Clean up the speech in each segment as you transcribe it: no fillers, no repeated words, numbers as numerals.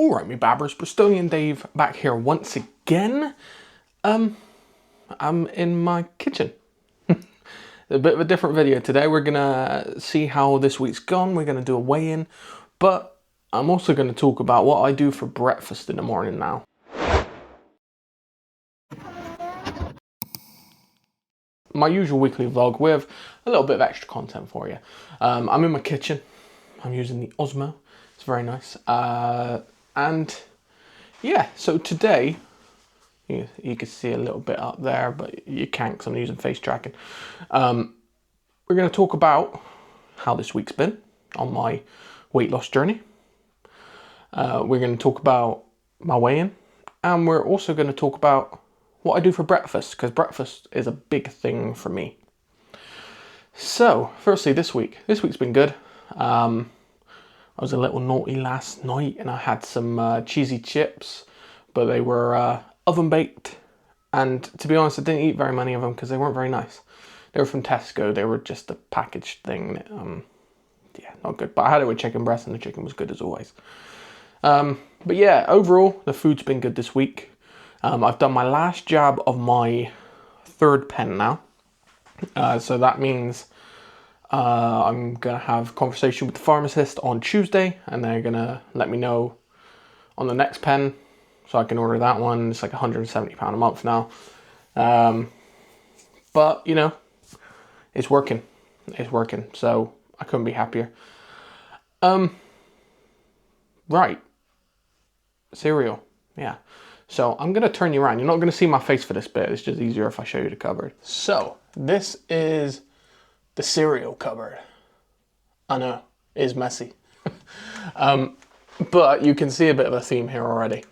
Alright, me babbers, Bristolian Dave back here once again. I'm in my kitchen. A bit of a different video today. We're gonna see how this week's gone. We're gonna do a weigh-in, but I'm also gonna talk about what I do for breakfast in the morning now. My usual weekly vlog with a little bit of extra content for you. I'm in my kitchen. I'm using the Osmo. It's very nice. And yeah, so today, you can see a little bit up there, but you can't because I'm using face tracking. We're going to talk about how this week's been on my weight loss journey. We're going to talk about my weigh-in, and we're also going to talk about what I do for breakfast, because breakfast is a big thing for me. So, firstly, this week's been good. I was a little naughty last night and I had some cheesy chips, but they were oven baked, and to be honest I didn't eat very many of them because they weren't very nice. They were from Tesco. They were just a packaged thing. Yeah, not good, but I had it with chicken breast and the chicken was good as always. But yeah, overall the food's been good this week. I've done my last jab of my third pen now, so that means I'm going to have a conversation with the pharmacist on Tuesday, and they're going to let me know on the next pen, so I can order that one. It's like £170 a month now. But, you know, it's working. It's working, so I couldn't be happier. Right. Cereal. Yeah. So I'm going to turn you around. You're not going to see my face for this bit. It's just easier if I show you the cupboard. So, this is the cereal cupboard. I know, it is messy. But you can see a bit of a theme here already.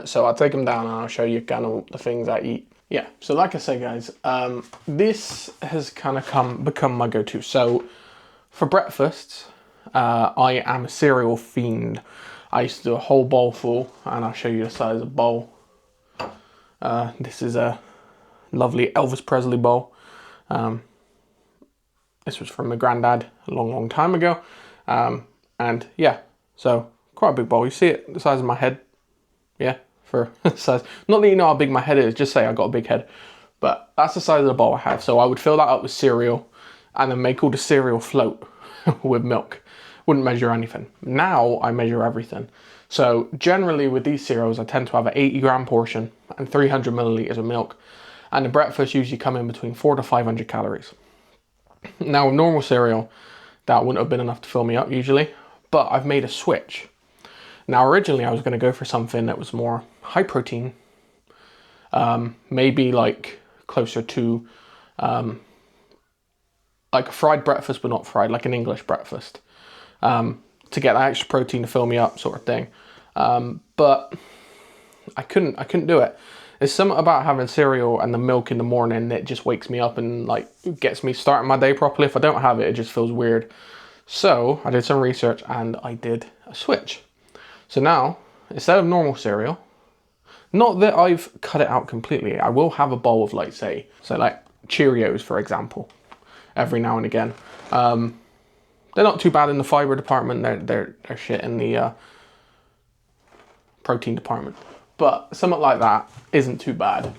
So I'll take them down and I'll show you kind of the things I eat. Yeah, so like I say guys, this has kind of become my go-to. So for breakfast, I am a cereal fiend. I used to do a whole bowl full, and I'll show you the size of the bowl. This is a lovely Elvis Presley bowl. This was from my granddad a long time ago. And yeah, so quite a big bowl. You see it, the size of my head. Yeah, for size. Not that you know how big my head is, just say I got a big head. But that's the size of the bowl I have. So I would fill that up with cereal and then make all the cereal float with milk. Wouldn't measure anything. Now I measure everything. So generally with these cereals, I tend to have an 80-gram portion and 300 milliliters of milk. And the breakfast usually come in between 400 to 500 calories. Now with normal cereal, that wouldn't have been enough to fill me up usually, but I've made a switch. Now originally I was going to go for something that was more high protein, maybe like closer to like a fried breakfast, but not fried, like an English breakfast, to get that extra protein to fill me up sort of thing. But I couldn't do it. There's something about having cereal and the milk in the morning that just wakes me up and like gets me starting my day properly. If I don't have it, it just feels weird. So I did some research and I did a switch. So now, instead of normal cereal, not that I've cut it out completely, I will have a bowl of like like Cheerios, for example, every now and again. They're not too bad in the fiber department. They're shit in the protein department. But something like that isn't too bad.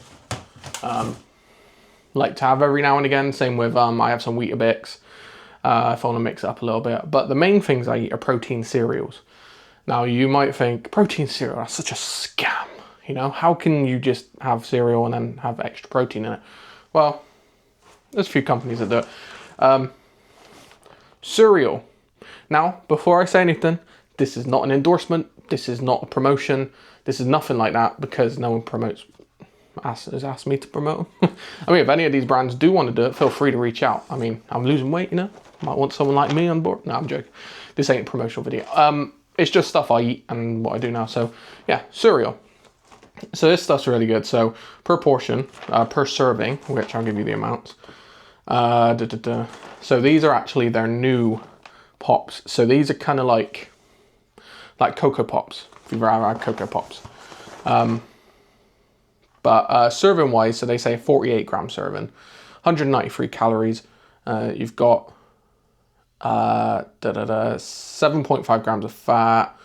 Like to have every now and again. Same with, I have some Weetabix if I want to mix it up a little bit. But the main things I eat are protein cereals. Now you might think, protein cereal, that's such a scam. You know, how can you just have cereal and then have extra protein in it? Well, there's a few companies that do it. Cereal. Now, before I say anything, this is not an endorsement. This is not a promotion. This is nothing like that, because no one has asked me to promote them. I mean, if any of these brands do want to do it, feel free to reach out. I mean, I'm losing weight, you know. Might want someone like me on board. No, I'm joking. This ain't a promotional video. It's just stuff I eat and what I do now. So yeah, cereal. So this stuff's really good. So per portion, per serving, which I'll give you the amounts. So these are actually their new pops. So these are kind of like Cocoa Pops, if you've ever had Cocoa Pops. But serving wise, so they say 48 gram serving, 193 calories. You've got 7.5 grams of fat,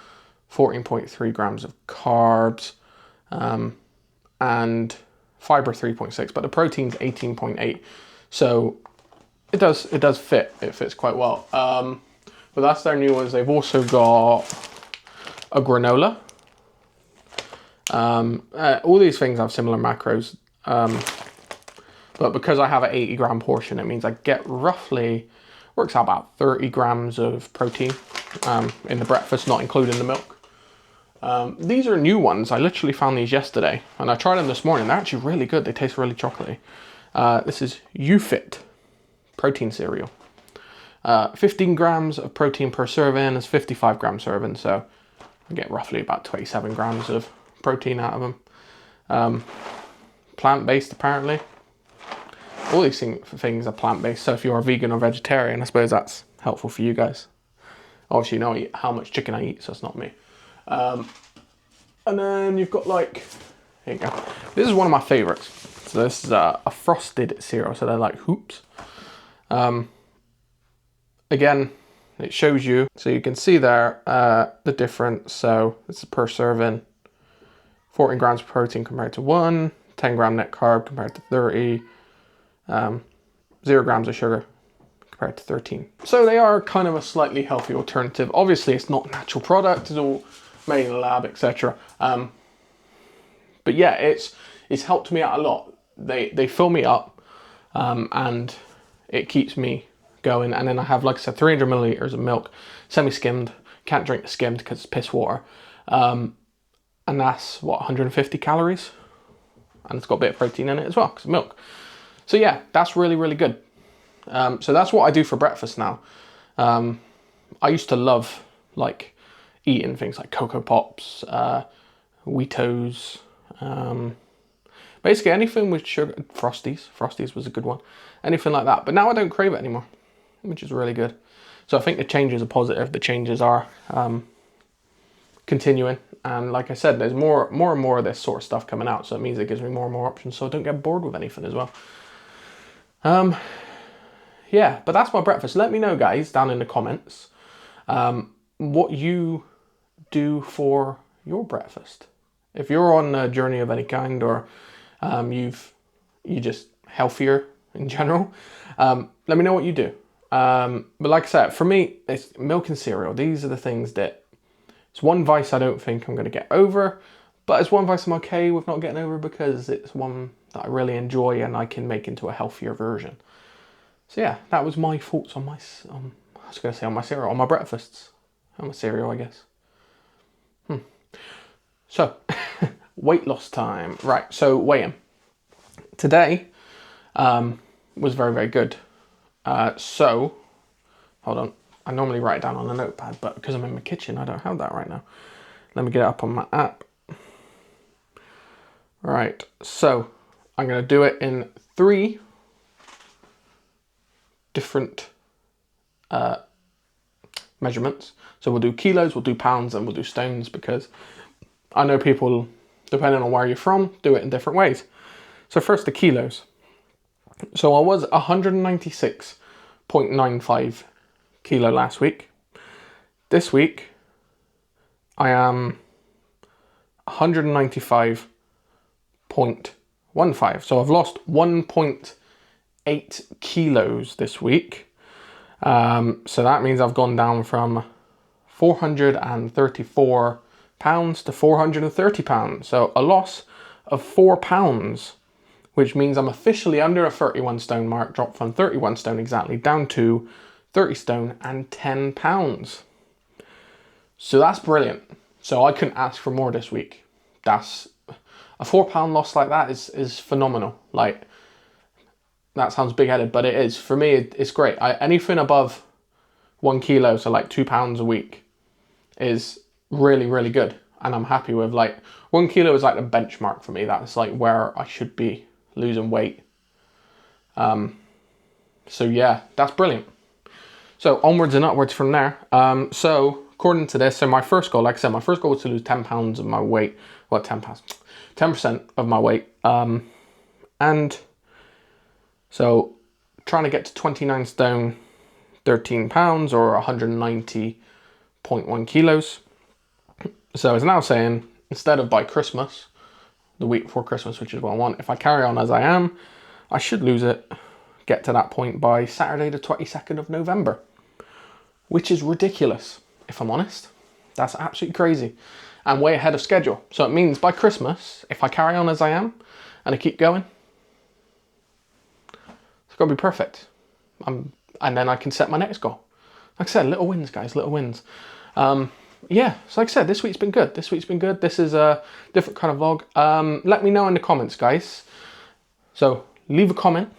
14.3 grams of carbs, and fiber 3.6, but the protein's 18.8. So it does fit. It fits quite well. But that's their new ones. They've also got a granola. All these things have similar macros, but because I have an 80 gram portion, it means I get roughly, works out about 30 grams of protein in the breakfast, not including the milk. These are new ones. I literally found these yesterday and I tried them this morning. They're actually really good. They taste really chocolatey. This is UFit protein cereal. 15 grams of protein per serving is 55 gram serving, so I get roughly about 27 grams of protein out of them. Plant-based apparently. All these things are plant-based, so if you're a vegan or vegetarian, I suppose that's helpful for you guys. Obviously you know how much chicken I eat, so it's not me. And then you've got like, here you go. This is one of my favorites. So this is a frosted cereal, so they're like hoops. Again, it shows you, so you can see there the difference. So this is per serving, 14 grams of protein compared to 1, 10 gram net carb compared to 30, 0 grams of sugar compared to 13. So they are kind of a slightly healthy alternative. Obviously it's not a natural product, it's all made in a lab, etc. But yeah, it's helped me out a lot. They fill me up, and it keeps me going. And then I have, like I said, 300 milliliters of milk, semi-skimmed. Can't drink the skimmed because it's piss water. And that's what, 150 calories, and it's got a bit of protein in it as well because of milk. So yeah, that's really, really good. So that's what I do for breakfast now. I used to love like eating things like Cocoa Pops, Wheatos, basically anything with sugar. Frosties was a good one. Anything like that. But now I don't crave it anymore, which is really good. So I think the changes are positive. The changes are continuing. And like I said, there's more and more of this sort of stuff coming out. So it means it gives me more and more options, so I don't get bored with anything as well. Yeah, but that's my breakfast. Let me know, guys, down in the comments, what you do for your breakfast. If you're on a journey of any kind, or you're just healthier in general, let me know what you do. But like I said, for me, it's milk and cereal. These are the things that, it's one vice I don't think I'm going to get over, but it's one vice I'm okay with not getting over because it's one that I really enjoy and I can make into a healthier version. So yeah, that was my thoughts on my, I was going to say on my cereal, on my breakfasts. On my cereal, I guess. So, weight loss time. Right, so weigh-in. Today was very, very good. So, hold on. I normally write it down on a notepad, but because I'm in my kitchen, I don't have that right now. Let me get it up on my app. Right, so I'm going to do it in 3 different measurements. So we'll do kilos, we'll do pounds, and we'll do stones, because I know people, depending on where you're from, do it in different ways. So first, the kilos. So I was 196.95 kilo last week. This week, I am 195.15. So I've lost 1.8 kilos this week. So that means I've gone down from 434 pounds to 430 pounds. So a loss of 4 pounds, which means I'm officially under a 31 stone mark, dropped from 31 stone exactly down to 30 stone and 10 pounds. So that's brilliant. So I couldn't ask for more this week. That's a 4 pound loss like that is phenomenal. Like, that sounds big-headed, but it is. For me, it's great. Anything above 1 kilo, so like 2 pounds a week, is really, really good. And I'm happy with, like, 1 kilo is like the benchmark for me. That's like where I should be losing weight. So yeah, that's brilliant. So onwards and upwards from there. So according to this, so my first goal, like I said, my first goal was to lose 10 pounds of my weight. Well, 10 pounds, 10% of my weight. And so trying to get to 29 stone, 13 pounds, or 190.1 kilos. So it's now saying, instead of by Christmas, the week before Christmas, which is what I want, if I carry on as I am, I should lose it, get to that point by Saturday the 22nd of November, which is ridiculous, if I'm honest. That's absolutely crazy and way ahead of schedule. So it means by Christmas, if I carry on as I am and I keep going, it's going to be perfect. And then I can set my next goal. Like I said, little wins, guys, little wins. Yeah, so like I said, this week's been good. This is a different kind of vlog. Let me know in the comments, guys. So leave a comment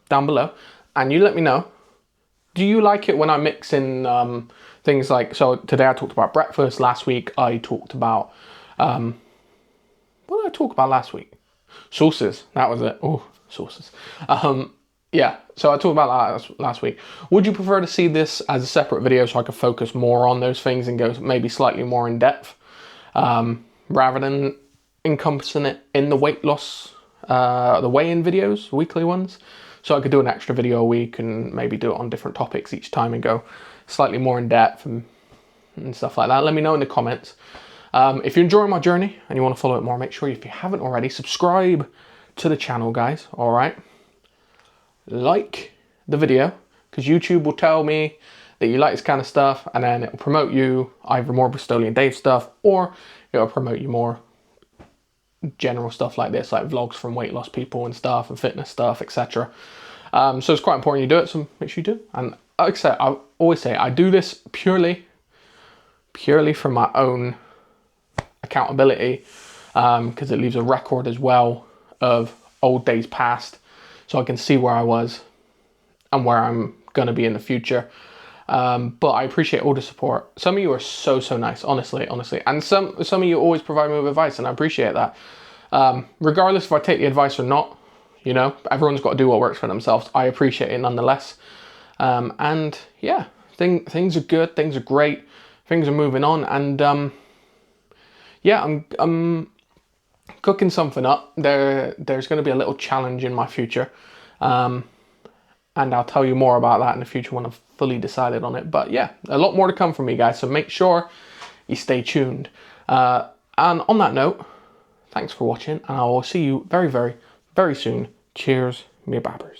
down below and you let me know, do you like it when I mix in things like, so today I talked about breakfast, last week I talked about, what did I talk about last week? Sauces, that was it. Oh, sauces. Yeah, so I talked about that last week. Would you prefer to see this as a separate video so I could focus more on those things and go maybe slightly more in depth, rather than encompassing it in the weight loss, the weigh-in videos, weekly ones? So I could do an extra video a week and maybe do it on different topics each time and go slightly more in depth and stuff like that. Let me know in the comments. If you're enjoying my journey and you want to follow it more, make sure if you haven't already, subscribe to the channel, guys, all right? Like the video, because YouTube will tell me that you like this kind of stuff, and then it will promote you either more Bristolian Dave stuff, or it will promote you more general stuff like this, like vlogs from weight loss people and stuff and fitness stuff, etc. So it's quite important you do it, so make sure you do. And like I said, I always say I do this purely for my own accountability, because it leaves a record as well of old days past, so I can see where I was and where I'm going to be in the future. But I appreciate all the support. Some of you are so nice, honestly. And some of you always provide me with advice, and I appreciate that. Regardless if I take the advice or not, you know, everyone's got to do what works for themselves. I appreciate it nonetheless. And yeah, things are good, things are great, things are moving on, and yeah, I'm cooking something up. There's going to be a little challenge in my future, and I'll tell you more about that in the future when I've fully decided on it. But yeah, a lot more to come from me, guys, so make sure you stay tuned. And on that note, thanks for watching, and I will see you very soon. Cheers, me babbers.